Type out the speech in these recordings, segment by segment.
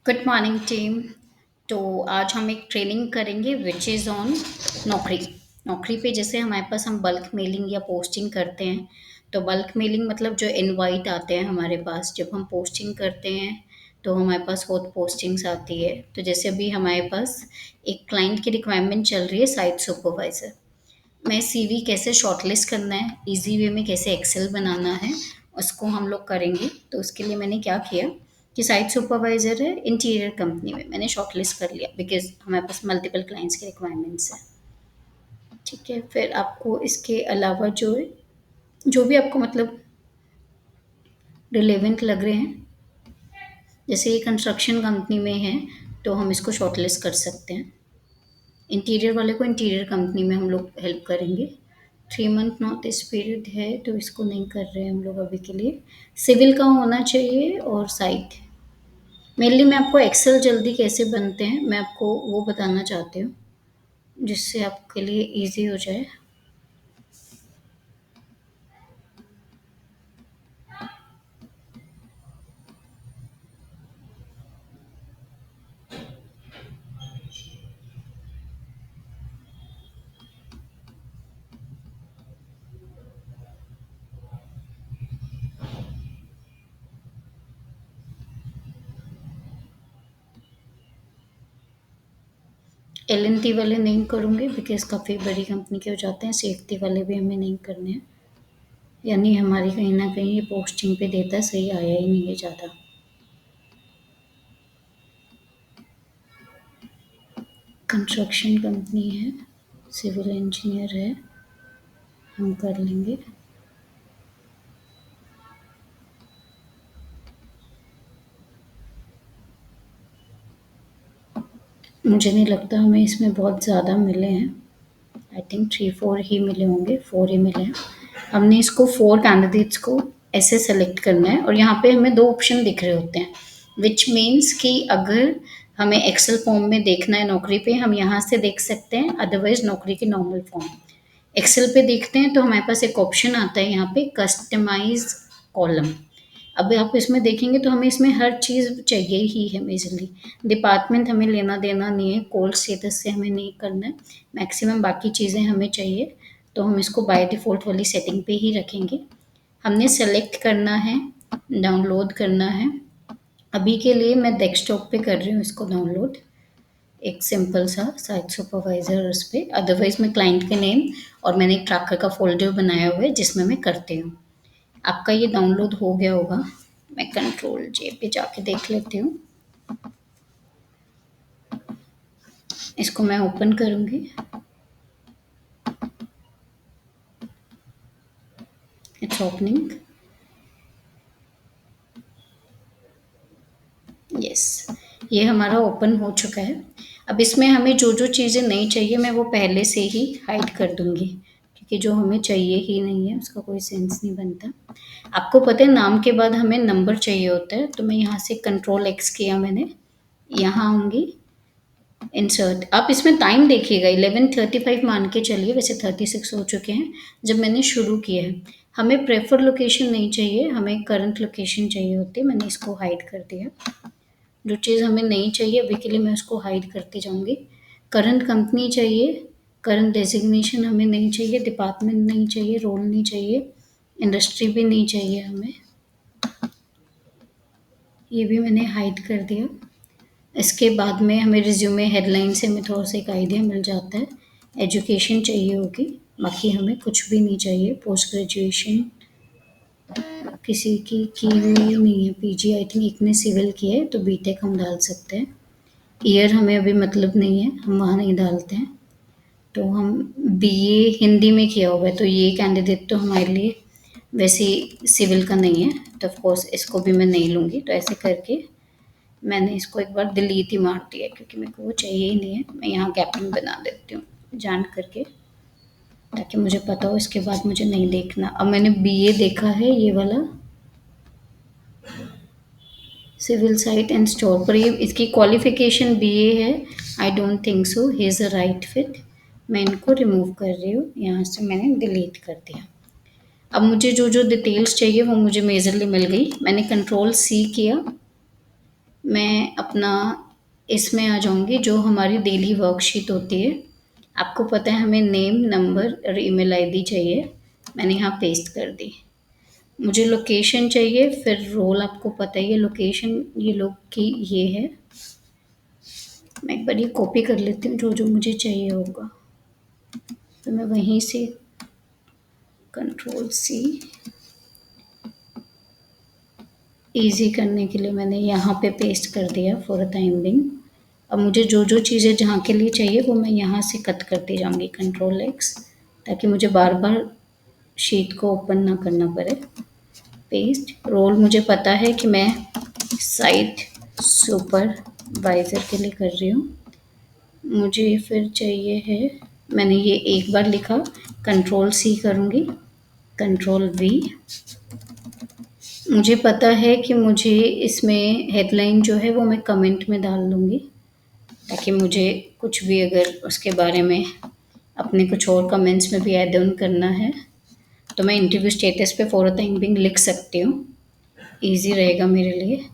Good morning team. तो आज हम एक ट्रेनिंग करेंगे विच इज़ ऑन नौकरी। नौकरी पे जैसे हमारे पास हम बल्क मेलिंग या पोस्टिंग करते हैं। तो बल्क मेलिंग मतलब जो इनवाइट आते हैं हमारे पास जब हम पोस्टिंग करते हैं, तो हमारे पास बहुत पोस्टिंग्स आती है। तो जैसे अभी हमारे पास एक क्लाइंट की रिक्वायरमेंट चल रही है, साइट सुपरवाइज़र। मैं सीवी कैसे शॉर्टलिस्ट करना है, इजी वे में कैसे एक्सेल बनाना है, उसको हम लोग करेंगे। तो उसके लिए मैंने क्या किया कि साइट सुपरवाइजर है इंटीरियर कंपनी में, मैंने शॉर्टलिस्ट कर लिया बिकॉज हमारे पास मल्टीपल क्लाइंट्स के रिक्वायरमेंट्स है। ठीक है, फिर आपको इसके अलावा जो है, जो भी आपको मतलब रिलेवेंट लग रहे हैं, जैसे ये कंस्ट्रक्शन कंपनी में है तो हम इसको शॉर्टलिस्ट कर सकते हैं। इंटीरियर वाले को इंटीरियर कंपनी में हम लोग हेल्प करेंगे। 3 मंथ नोटिस पीरियड है तो इसको नहीं कर रहे हैं हम लोग अभी के लिए। सिविल का होना चाहिए और साइट। मेनली मैं आपको एक्सेल जल्दी कैसे बनते हैं मैं आपको वो बताना चाहती हूँ, जिससे आपके लिए इजी हो जाए। एल एन टी वाले नहीं करूँगी बिकॉज काफ़ी बड़ी कंपनी के हो जाते हैं। सेफ्टी वाले भी हमें नहीं करने हैं, यानी हमारी कहीं ना कहीं ये पोस्टिंग पे देता सही आया ही नहीं है ज़्यादा। कंस्ट्रक्शन कंपनी है, सिविल इंजीनियर है, हम कर लेंगे। मुझे नहीं लगता हमें इसमें बहुत ज़्यादा मिले हैं। आई थिंक 3-4 ही मिले होंगे, 4 ही मिले हैं। हमने इसको 4 कैंडिडेट्स को ऐसे सेलेक्ट करना है और यहाँ पे हमें 2 ऑप्शन दिख रहे होते हैं, विच मीन्स कि अगर हमें एक्सेल फॉर्म में देखना है नौकरी पे, हम यहाँ से देख सकते हैं, अदरवाइज नौकरी की नॉर्मल फॉर्म एक्सेल पे देखते हैं तो हमारे पास एक ऑप्शन आता है यहाँ पे कस्टमाइज कॉलम। अब आप इसमें देखेंगे तो हमें इसमें हर चीज़ चाहिए ही है मेजरली। डिपार्टमेंट हमें लेना देना नहीं है, कोल्ड स्टेटस से हमें नहीं करना है, मैक्सिमम बाकी चीज़ें हमें चाहिए। तो हम इसको बाय डिफ़ॉल्ट वाली सेटिंग पे ही रखेंगे। हमने सेलेक्ट करना है, डाउनलोड करना है। अभी के लिए मैं डेस्कटॉप पे कर रही हूँ इसको डाउनलोड, एक सिंपल सा साइट सुपरवाइजर उस पर। अदरवाइज मैं क्लाइंट के नेम और मैंने एक ट्रैकर का फोल्डर बनाया हुआ है जिसमें मैं करती हूँ। आपका ये डाउनलोड हो गया होगा, मैं कंट्रोल जे पे जाके देख लेती हूँ। इसको मैं ओपन करूँगी। It's opening. यस, ये हमारा ओपन हो चुका है। अब इसमें हमें जो जो चीज़ें नहीं चाहिए मैं वो पहले से ही हाइड कर दूँगी, क्योंकि जो हमें चाहिए ही नहीं है उसका कोई सेंस नहीं बनता। आपको पता है नाम के बाद हमें नंबर चाहिए होता है, तो मैं यहाँ से कंट्रोल एक्स किया मैंने, यहाँ आऊँगी इंसर्ट। आप इसमें टाइम देखिएगा, 11:35 मान के चलिए, वैसे 36 हो चुके हैं जब मैंने शुरू किया है। हमें प्रेफर लोकेशन नहीं चाहिए, हमें करंट लोकेशन चाहिए होती है। मैंने इसको हाइड कर दिया। जो चीज़ हमें नहीं चाहिए अभी के लिए मैं उसको हाइड करती जाऊँगी। करंट कंपनी चाहिए, करंट डेजिग्नेशन हमें नहीं चाहिए, डिपार्टमेंट नहीं चाहिए, रोल नहीं चाहिए, इंडस्ट्री भी नहीं चाहिए हमें। ये भी मैंने हाइड कर दिया। इसके बाद में हमें रिज्यूमे हेडलाइन से हमें थोड़ा सा एक आइडिया मिल जाता है। एजुकेशन चाहिए होगी, बाकी हमें कुछ भी नहीं चाहिए। पोस्ट ग्रेजुएशन किसी की हुई नहीं है, पीजी आई थिंक एक ने सिविल की है तो बीटेक हम डाल सकते हैं। ईयर हमें अभी मतलब नहीं है, हम वहाँ नहीं डालते हैं। तो हम बीए हिंदी में किया हुआ है तो ये कैंडिडेट तो हमारे लिए वैसे ही सिविल का नहीं है, तो ऑफ कोर्स इसको भी मैं नहीं लूँगी। तो ऐसे करके मैंने इसको एक बार डिलीट ही मार दिया क्योंकि मेरे को वो चाहिए ही नहीं है। मैं यहाँ गैपिंग बना देती हूँ जान करके, ताकि मुझे पता हो इसके बाद मुझे नहीं देखना। अब मैंने बीए देखा है ये वाला, सिविल साइट एंड स्टोर पर, ये इसकी क्वालिफिकेशन बीए है। I don't think so he is a right fit. मैं इनको रिमूव कर रही हूँ, यहाँ से मैंने डिलीट कर दिया। अब मुझे जो जो डिटेल्स चाहिए वो मुझे मेजरली मिल गई। मैंने कंट्रोल सी किया, मैं अपना इसमें आ जाऊँगी जो हमारी डेली वर्कशीट होती है। आपको पता है हमें नेम, नंबर और ईमेल आईडी चाहिए। मैंने यहाँ पेस्ट कर दी। मुझे लोकेशन चाहिए, फिर रोल आपको पता ही है, लोकेशन ये लोग की ये है। मैं एक बार ये कॉपी कर लेती हूँ जो जो मुझे चाहिए होगा, तो मैं वहीं से कंट्रोल सी, ईज़ी करने के लिए मैंने यहाँ पे पेस्ट कर दिया फॉर अ टाइम बिंग। अब मुझे जो जो चीज़ें जहाँ के लिए चाहिए वो मैं यहाँ से कट करती जाऊँगी, कंट्रोल एक्स, ताकि मुझे बार बार शीट को ओपन ना करना पड़े। पेस्ट। रोल मुझे पता है कि मैं साइट सुपरवाइज़र के लिए कर रही हूँ। मुझे फिर चाहिए है, मैंने ये एक बार लिखा, कंट्रोल सी करूँगी, कंट्रोल वी। मुझे पता है कि मुझे इसमें हेडलाइन जो है वो मैं कमेंट में डाल दूँगी, ताकि मुझे कुछ भी अगर उसके बारे में अपने कुछ और कमेंट्स में भी ऐड ऑन करना है तो मैं इंटरव्यू स्टेटस पे फॉर अ टाइम बिंग लिख सकती हूँ। ईज़ी रहेगा मेरे लिए।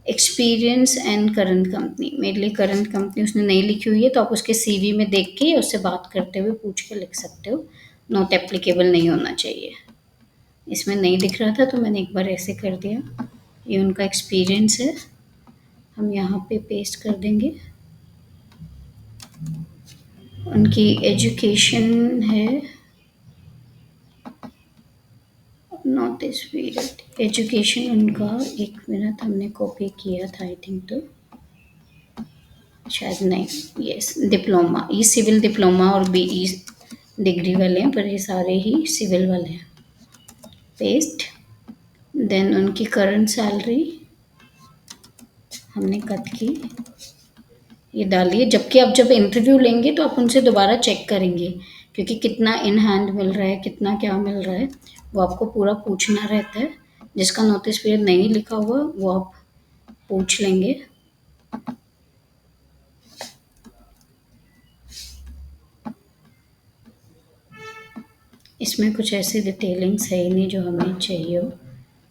एक्सपीरियंस एंड करंट कंपनी, मेरे लिए करंट कंपनी उसने नहीं लिखी हुई है, तो आप उसके सीवी में देख के या उससे बात करते हुए पूछ के लिख सकते हो। नॉट एप्लीकेबल नहीं होना चाहिए। इसमें नहीं दिख रहा था तो मैंने एक बार ऐसे कर दिया। ये उनका एक्सपीरियंस है, हम यहाँ पे पेस्ट कर देंगे। उनकी एजुकेशन है, नॉट दिस पीरियड, एजुकेशन उनका, एक मिनट, हमने कॉपी किया था आई थिंक, तो शायद नहीं, यस डिप्लोमा, ये सिविल डिप्लोमा और बीई डिग्री वाले हैं, पर ये सारे ही सिविल वाले हैं। पेस्ट। देन उनकी करंट सैलरी हमने कट की, ये डालिए। जबकि आप जब इंटरव्यू लेंगे तो आप उनसे दोबारा चेक करेंगे, क्योंकि कितना इन हैंड मिल रहा है, कितना क्या मिल रहा है, वो आपको पूरा पूछना रहता है। जिसका नोटिस पीरियड नहीं लिखा हुआ वो आप पूछ लेंगे। इसमें कुछ ऐसी डिटेलिंग्स है ही नहीं जो हमें चाहिए हो।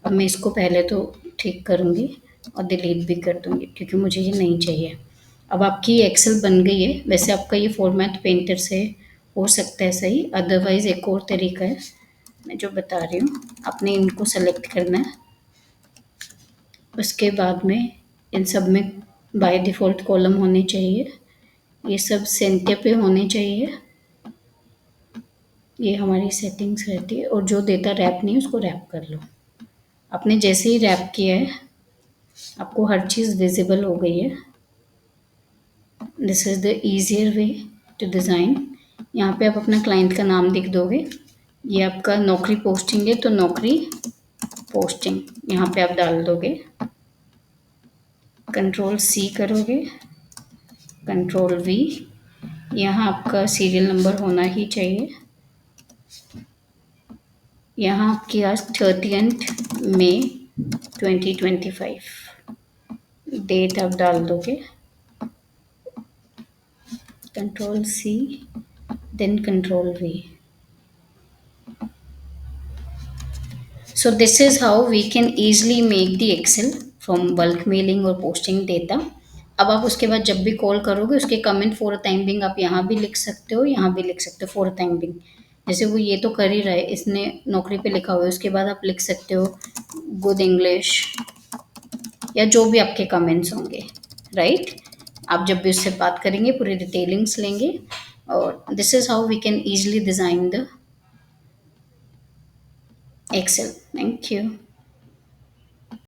अब मैं इसको पहले तो ठीक करूँगी और डिलीट भी कर दूँगी, क्योंकि मुझे ये नहीं चाहिए। अब आपकी एक्सेल बन गई है। वैसे आपका ये फॉर्मेट पेंटर से हो सकता है सही, अदरवाइज़ एक और तरीका है मैं जो बता रही हूँ। आपने इनको सेलेक्ट करना है, उसके बाद में इन सब में बाय डिफ़ॉल्ट कॉलम होने चाहिए, ये सब सेंटर पे होने चाहिए। ये हमारी सेटिंग्स रहती है, और जो डेटा रैप नहीं है उसको रैप कर लो। आपने जैसे ही रैप किया है आपको हर चीज़ विजिबल हो गई है। This is the easier way to design. यहाँ पे आप अपना क्लाइंट का नाम लिख दोगे। ये आपका नौकरी पोस्टिंग है तो नौकरी पोस्टिंग यहाँ पे आप डाल दोगे। कंट्रोल सी करोगे, कंट्रोल वी, यहाँ आपका सीरियल नंबर होना ही चाहिए। यहाँ आपकी आज 30 मई 2025 डेट आप डाल दोगे। Control C, then control V. So this is how we can easily make the Excel from bulk mailing और posting data. अब आप उसके बाद जब भी कॉल करोगे उसके comment for a time being आप यहाँ भी लिख सकते हो, यहाँ भी लिख सकते हो फॉर अ टाइम बिंग। जैसे वो ये तो कर ही रहा है, इसने नौकरी पे लिखा हुआ है, उसके बाद आप लिख सकते हो गुड इंग्लिश या जो भी आपके कमेंट्स होंगे, राइट। आप जब भी उससे बात करेंगे पूरी डिटेलिंग्स लेंगे। और this is how we can easily design the Excel. Thank you.